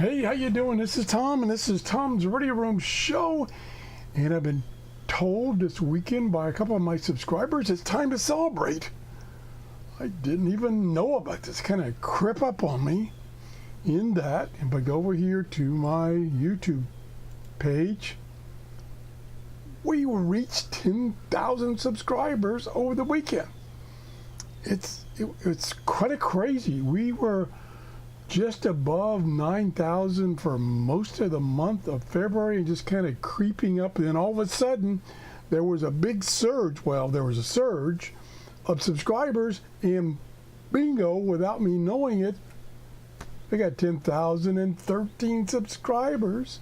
Hey, how you doing? This is Tom, and this is Tom's Radio Room Show. And I've been told this weekend by a couple of my subscribers it's time to celebrate. I didn't even know about this. Kind of crept up on me in that. If I go over here to my YouTube page, we reached 10,000 subscribers over the weekend. It's quite crazy. We were just above 9,000 for most of the month of February and just kind of creeping up. And then all of a sudden, there was a big surge. Well, there was a surge of subscribers, and bingo, without me knowing it, I got 10,013 subscribers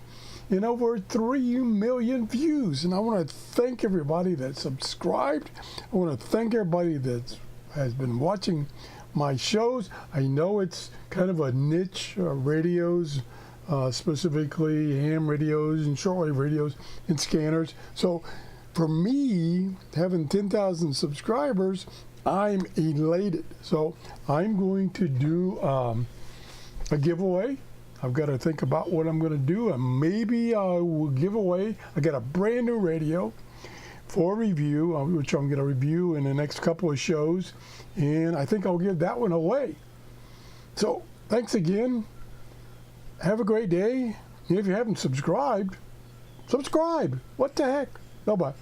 and over 3 million views. And I want to thank everybody that subscribed. I want to thank everybody that has been watching my shows. I know it's kind of a niche, radios, specifically ham radios and shortwave radios and scanners. So for me, having 10,000 subscribers, I'm elated. So I'm going to do a giveaway. I've got to think about what I'm going to do, and maybe I will give away. I got a brand new radio for review, which I'm going to review in the next couple of shows, and I think I'll give that one away. So thanks again. Have a great day. And if you haven't subscribed, subscribe. What the heck? Bye-bye.